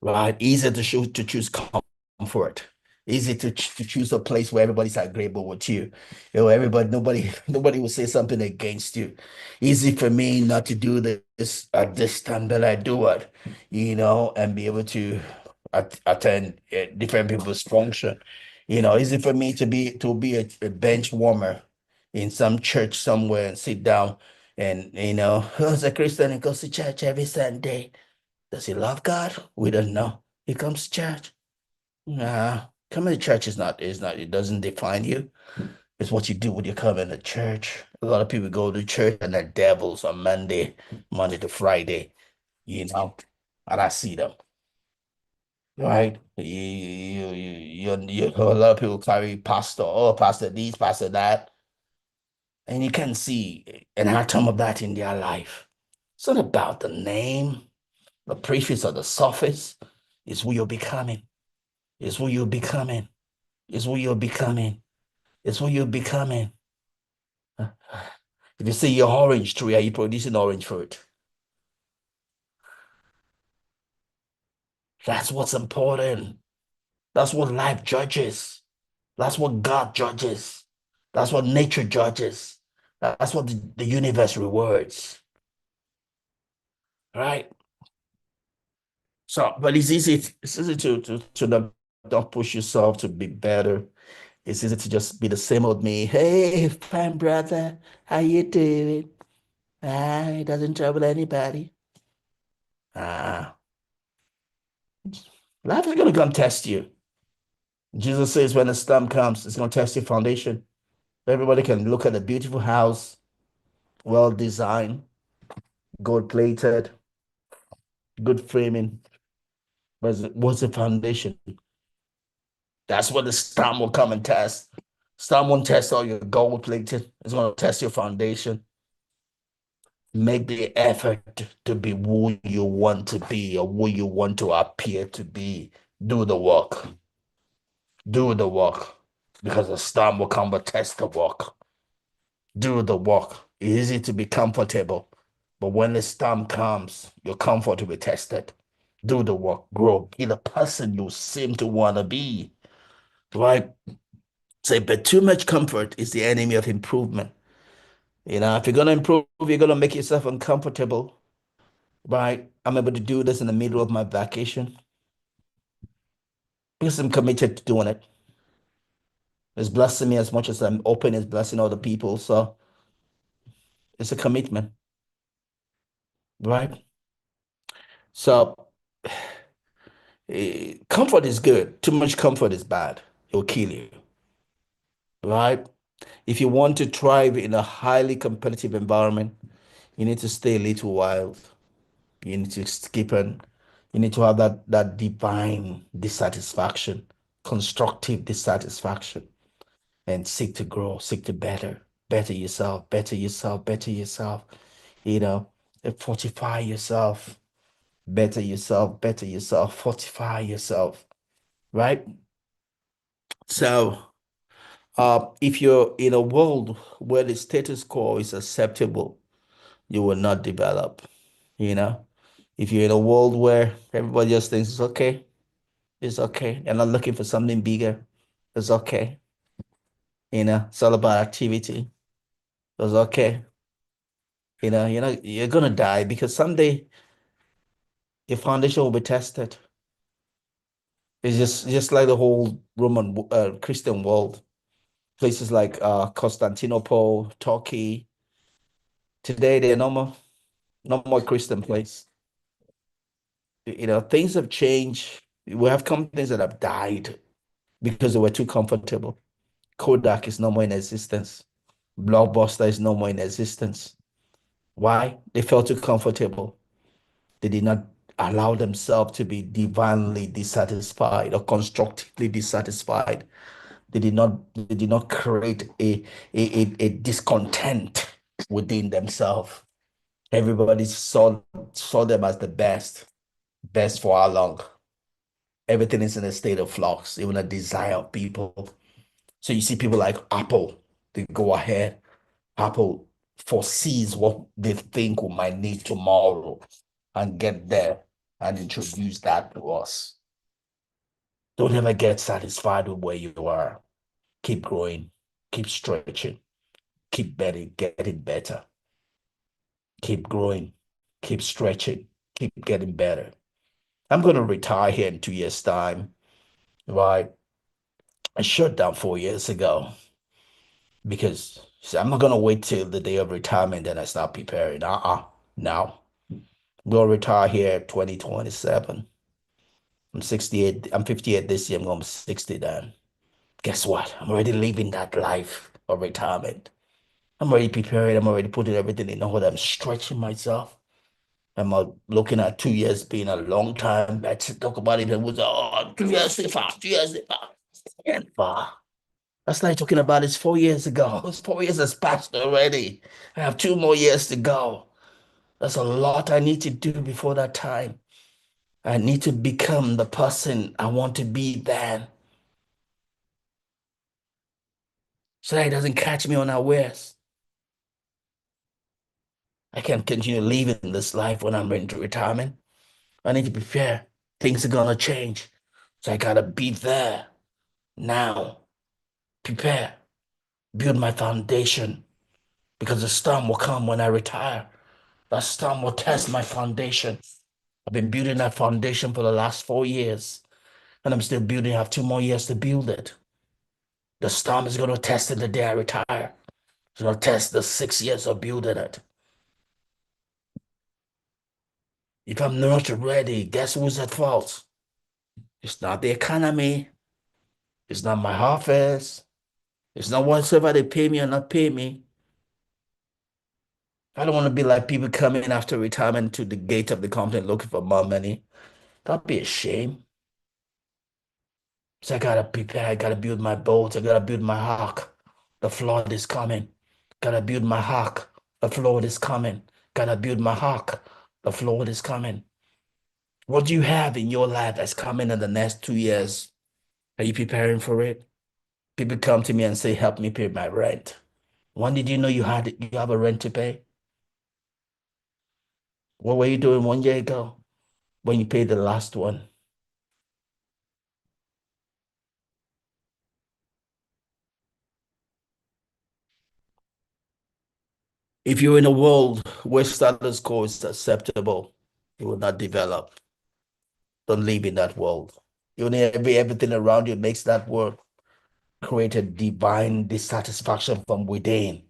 Right? Easy to choose comfort. Easy to choose a place where everybody's agreeable with you. Everybody, nobody will say something against you. Easy for me not to do this at this time, but I do it, and be able to attend different people's function. Easy for me to be a bench warmer in some church somewhere and sit down and who's a Christian and goes to church every Sunday. Does he love God? We don't know. He comes to church. Nah, coming to church is not, it doesn't define you. It's what you do when you come into church. A lot of people go to church and they're devils on Monday to Friday, you know, and I see them, right? A lot of people carry pastor, oh, pastor this, pastor that, and you can see an atom of that in their life. It's not about the name, the prefix or the suffix. It's who you're becoming. It's who you're becoming. It's who you're becoming. It's who you're becoming. If you see your orange tree, are you producing orange fruit? That's what's important. That's what life judges. That's what God judges. That's what nature judges. That's what the universe rewards. Right? So, but it's easy to not push yourself to be better. It's easy to just be the same old me. Hey, fine brother, how you doing? Ah, it doesn't trouble anybody. Ah, life is gonna come test you. Jesus says when the storm comes, it's gonna test your foundation. Everybody can look at a beautiful house, well designed, gold plated, good framing. What's the foundation? That's what the storm will come and test. Storm won't test all your gold plated. It's gonna test your foundation. Make the effort to be who you want to be or who you want to appear to be. Do the work. Do the work. Because the storm will come but test the work. Do the work. It's easy to be comfortable, but when the storm comes, your comfort will be tested. Do the work. Grow. Be the person you seem to want to be. Right? Say, but too much comfort is the enemy of improvement. If you're gonna improve, you're gonna make yourself uncomfortable. Right? I'm able to do this in the middle of my vacation because I'm committed to doing it. It's blessing me as much as I'm open, it's blessing other people. So it's a commitment, right? So comfort is good. Too much comfort is bad. It will kill you, right? If you want to thrive in a highly competitive environment, you need to stay a little wild. You need to skip and you need to have that divine dissatisfaction, constructive dissatisfaction, and seek to grow, seek to better yourself, better yourself, better yourself, you know, and fortify yourself, better yourself, fortify yourself, right? So If you're in a world where the status quo is acceptable, you will not develop, you know. If you're in a world where everybody just thinks it's okay, they're not looking for something bigger, it's okay, it's all about activity, it's okay, you're gonna die because someday your foundation will be tested. It's just like the whole Roman Christian world. Places like Constantinople, Turkey, today they're no more Christian place. Things have changed. We have companies that have died because they were too comfortable. Kodak is no more in existence. Blockbuster is no more in existence. Why? They felt too comfortable. They did not allow themselves to be divinely dissatisfied or constructively dissatisfied. They did not create a discontent within themselves. Everybody saw them as the best. Best for how long? Everything is in a state of flux, even a desire of people. So you see people like Apple, they go ahead. Apple foresees what they think we might need tomorrow and get there and introduce that to us. Don't ever get satisfied with where you are. Keep growing, keep stretching, keep getting better, keep growing, keep stretching, keep getting better. I'm going to retire here in 2 years' time, right? I shut down 4 years ago because see, I'm not going to wait till the day of retirement then I start preparing. No. We'll retire here 2027. I'm 68. I'm 58 this year. I'm going to be 60 then. Guess what? I'm already living that life of retirement. I'm already preparing. I'm already putting everything in order. I'm stretching myself. I'm looking at 2 years being a long time. Let's talk about it. It was 2 years too far. 2 years too far. And far. That's like talking about it's 4 years ago. It's 4 years has passed already. I have 2 more years to go. That's a lot I need to do before that time. I need to become the person I want to be then, so that it doesn't catch me unawares. I can't continue living this life when I'm into retirement. I need to be fair. Things are gonna change. So I gotta be there now. Prepare. Build my foundation. Because the storm will come when I retire. That storm will test my foundation. I've been building that foundation for the last 4 years. And I'm still building. I have 2 more years to build it. The storm is gonna test it the day I retire. It's gonna test the 6 years of building it. If I'm not ready, guess who's at fault? It's not the economy. It's not my office. It's not whatsoever they pay me or not pay me. I don't want to be like people coming after retirement to the gate of the company looking for more money. That'd be a shame. So I gotta prepare. I gotta build my boat. I gotta build my ark. The flood is coming. Gotta build my ark. The flood is coming. Gotta build my ark. The flood is coming. What do you have in your life that's coming in the next 2 years? Are you preparing for it? People come to me and say, help me pay my rent. When did you know you have a rent to pay? What were you doing 1 year ago when you paid the last one? If you're in a world where status quo is acceptable, you will not develop. Don't live in that world. You need everything around you makes that world create a divine dissatisfaction from within.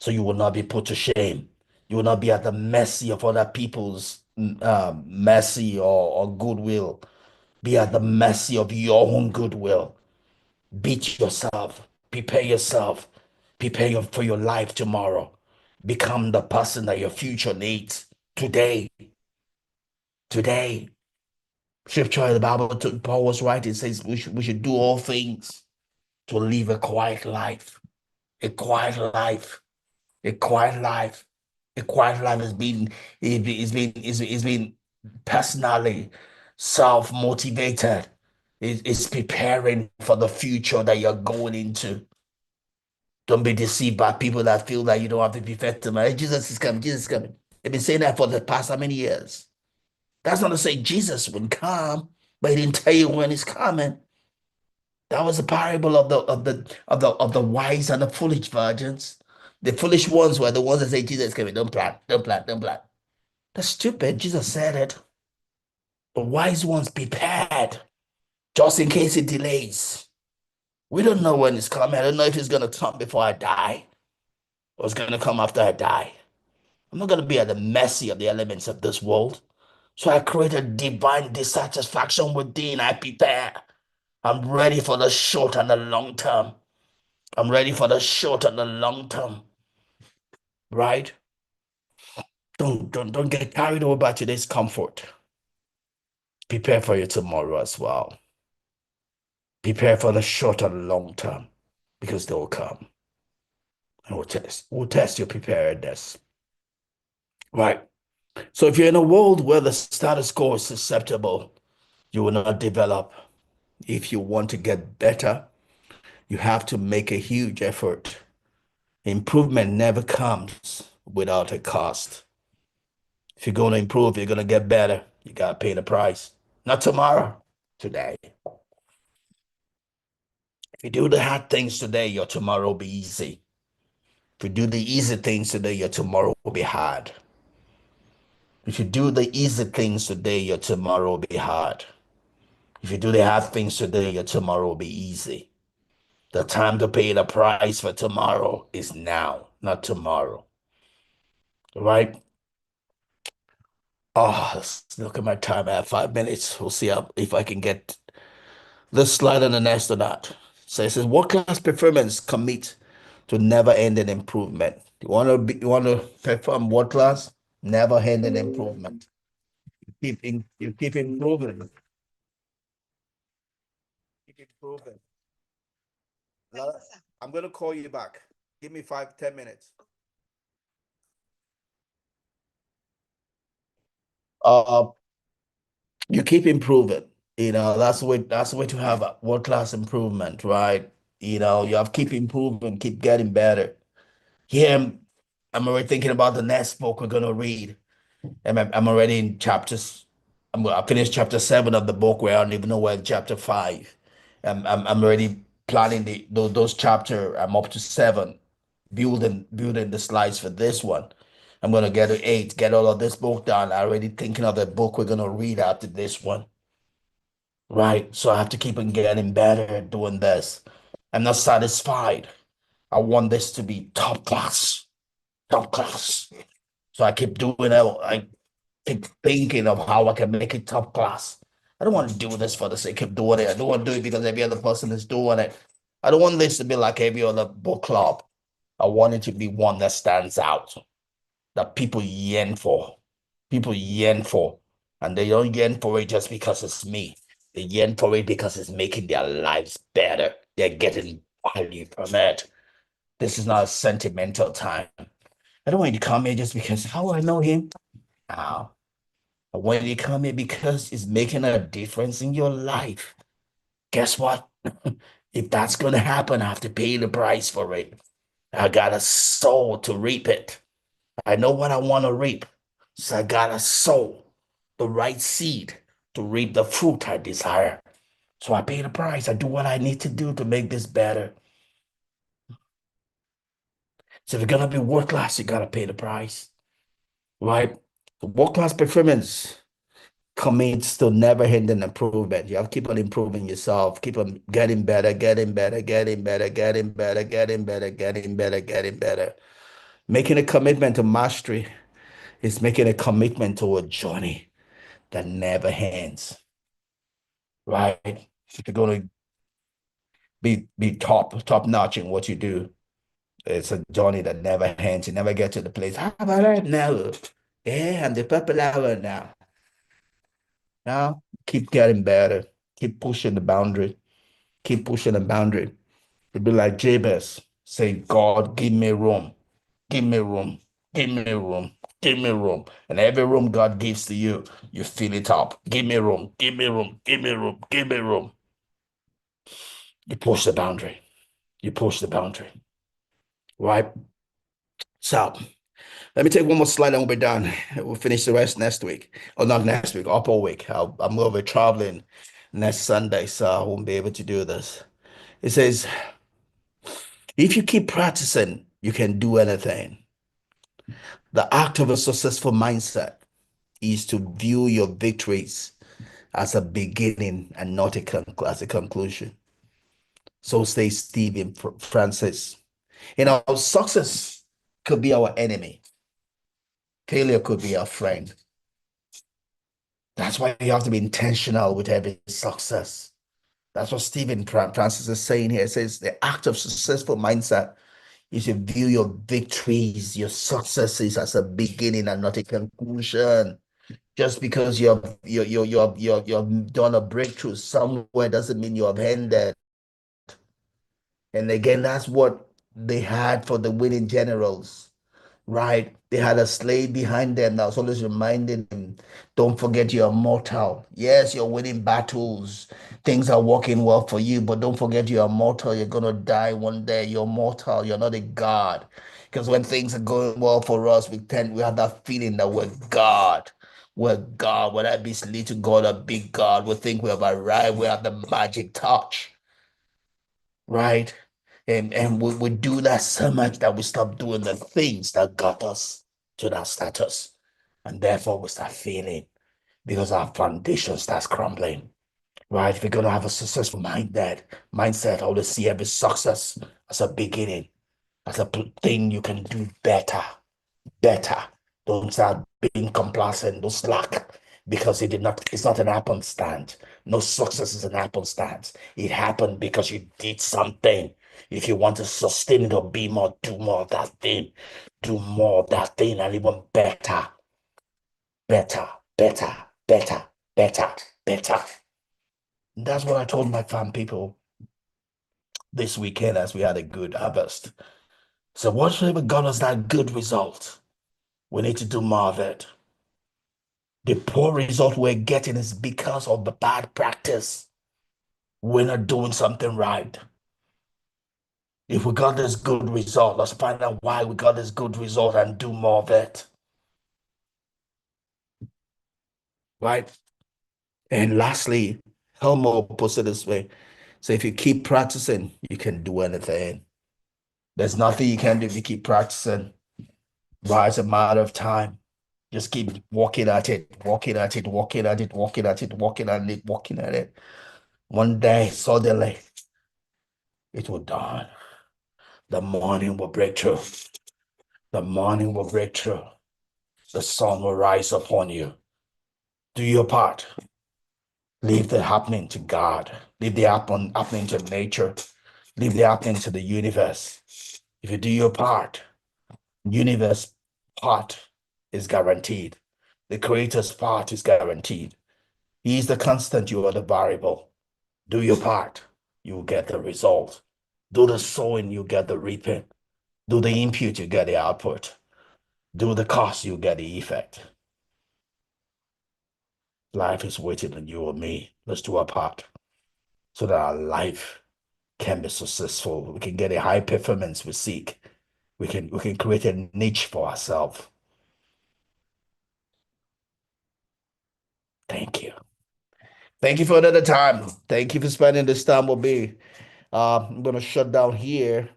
So you will not be put to shame. You will not be at the mercy of other people's mercy or goodwill. Be at the mercy of your own goodwill. Beat yourself. Prepare for your life tomorrow. Become the person that your future needs today. Today. Scripture in the Bible, Paul was right. It says we should do all things to live a quiet life. A quiet life. A quiet life. A quiet life is being personally self-motivated. It's preparing for the future that you're going into. Don't be deceived by people that feel that you don't have to be fed to man. Jesus is coming. Jesus is coming. They've been saying that for the past how many years? That's not to say Jesus will come, but he didn't tell you when he's coming. That was the parable of the wise and the foolish virgins. The foolish ones were the ones that say Jesus is coming. Don't plan, don't plan, don't plan. That's stupid. Jesus said it. The wise ones prepared just in case it delays. We don't know when it's coming. I don't know if it's gonna come before I die or it's gonna come after I die. I'm not gonna be at the mercy of the elements of this world. So I create a divine dissatisfaction within. I prepare. I'm ready for the short and the long term. I'm ready for the short and the long term, right? Don't get carried away by today's comfort. Prepare for your tomorrow as well. Prepare for the short and long term because they will come and we'll test your preparedness. Right. So if you're in a world where the status quo is susceptible, you will not develop. If you want to get better, you have to make a huge effort. Improvement never comes without a cost. If you're going to improve, you're going to get better. You got to pay the price. Not tomorrow, today. If you do the hard things today, your tomorrow will be easy. If you do the easy things today, your tomorrow will be hard. If you do the easy things today, your tomorrow will be hard. If you do the hard things today, your tomorrow will be easy. The time to pay the price for tomorrow is now, not tomorrow. Right? Oh, let's look at my time. I have 5 minutes. We'll see if I can get this slide on the next or not. So it says, what class performance commit to never-ending improvement? You want to perform what class? Never-ending improvement. You keep improving. Keep improving. I'm gonna call you back. Give me 5, 10 minutes. Uh, you keep improving. That's the way to have a world-class improvement, right? You have keep improving, keep getting better. Here, I'm already thinking about the next book we're gonna read. I'm already in chapters. I finished chapter 7 of the book where I don't even know where chapter 5. I'm already planning those chapter. I'm up to 7, building the slides for this one. I'm gonna get to 8, get all of this book done. I already thinking of the book we're gonna read after this one. Right. So I have to keep on getting better at doing this. I'm not satisfied. I want this to be top class, top class. So I keep doing it. I keep thinking of how I can make it top class. I don't want to do this for the sake of doing it. I don't want to do it because every other person is doing it. I don't want this to be like every other book club. I want it to be one that stands out, that people yearn for. People yearn for. And they don't yearn for it just because it's me. They yearn for it because it's making their lives better. They're getting value from it. This is not a sentimental time. I don't want you to come here just because how I know him. No. I want you to come here because it's making a difference in your life. Guess what? If that's gonna happen, I have to pay the price for it. I got a soul to reap it. I know what I want to reap. So I gotta sow the right seed to reap the fruit I desire. So I pay the price. I do what I need to do to make this better. So if you're gonna be world class, you gotta pay the price, right? World class performance commits to never ending improvement. You have to keep on improving yourself, keep on getting better, getting better, getting better, getting better, getting better, getting better, getting better. Making a commitment to mastery is making a commitment to a journey that never ends, right? If you're going to be top notch in what you do, it's a journey that never ends. You never get to the place. How about that now? Yeah, I'm the popular one now. Now keep getting better. Keep pushing the boundary. Keep pushing the boundary. It'd be like Jabez saying, God, give me room. Give me room. Give me room. Give me room. And every room God gives to you, you fill it up. Give me room. Give me room. Give me room. Give me room. You push the boundary. You push the boundary. right? So let me take one more slide and we'll be done. We'll finish the rest next week. Or not next week, upper week. I'm going to be traveling next Sunday, so I won't be able to do this. It says, if you keep practicing, you can do anything. The act of a successful mindset is to view your victories as a beginning and not as a conclusion. So says Stephen Francis. Success could be our enemy. Failure could be our friend. That's why you have to be intentional with every success. That's what Stephen Francis is saying here. It says the act of successful mindset is to view your victories, your successes as a beginning and not a conclusion. Just because you've done a breakthrough somewhere doesn't mean you have ended. And again, that's what they had for the winning generals, right? They had a slave behind them that was always reminding them, don't forget you're mortal. Yes, you're winning battles. Things are working well for you, but don't forget you're mortal. You're going to die one day. You're mortal. You're not a god. Because when things are going well for us, we have that feeling that we're God. We're God, whether it be little God or big God. We think we have arrived. We have the magic touch, right? And we do that so much that we stop doing the things that got us to that status. And therefore we start failing because our foundation starts crumbling. Right? If you're gonna have a successful mindset, always see every success as a beginning, as a thing you can do better. Don't start being complacent, don't slack, because it's not an happenstance. No success is an happenstance. It happened because you did something. If you want to sustain it or be more, do more of that thing. Do more of that thing and even better, better, better, better, better. And that's what I told my farm people this weekend as we had a good harvest. So whatever got us that good result, we need to do more of it. The poor result we're getting is because of the bad practice. We're not doing something right. If we got this good result, let's find out why we got this good result and do more of it. Right? And lastly, Helmo puts it this way. So if you keep practicing, you can do anything. There's nothing you can do if you keep practicing. Right? It's a matter of time. Just keep walking at it, walking at it, walking at it, walking at it, walking at it, walking at it. One day, suddenly, it will dawn. The morning will break through. The morning will break through. The sun will rise upon you. Do your part. Leave the happening to God. Leave the happening to nature. Leave the happening to the universe. If you do your part, universe part is guaranteed. The creator's part is guaranteed. He is the constant, you are the variable. Do your part, you will get the result. Do the sowing, you get the reaping. Do the input, you get the output. Do the cause, you get the effect. Life is waiting on you or me. Let's do our part so that our life can be successful. We can get a high performance we seek. We can create a niche for ourselves. Thank you. Thank you for another time. Thank you for spending this time with me. I'm gonna shut down here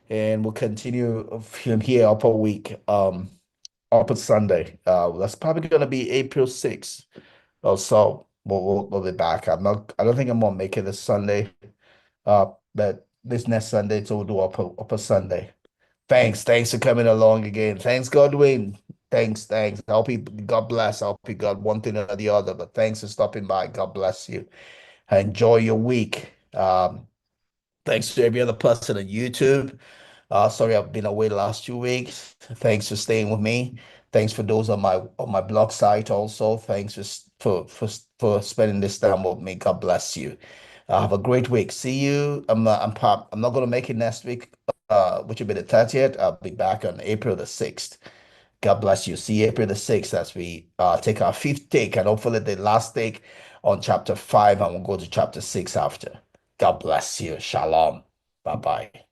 and we'll continue from here up a week. Up on Sunday. That's probably gonna be April 6th or so. We'll be back. I don't think I'm gonna make it this Sunday. But this next Sunday, so we'll do up a Sunday. Thanks for coming along again. Thanks, Godwin. Thanks. I hope you, God bless. I hope you got one thing or the other. But thanks for stopping by. God bless you. Enjoy your week. Thanks to every other person on YouTube. Sorry, I've been away the last 2 weeks. Thanks for staying with me. Thanks for those on my blog site also. Thanks for spending this time with me. God bless you. Have a great week. See you. I'm not gonna make it next week, which will be the 30th. I'll be back on April the 6th. God bless you. See you April the 6th as we take our fifth take and hopefully the last take on chapter 5, and we'll go to chapter 6 after. God bless you. Shalom. Bye bye.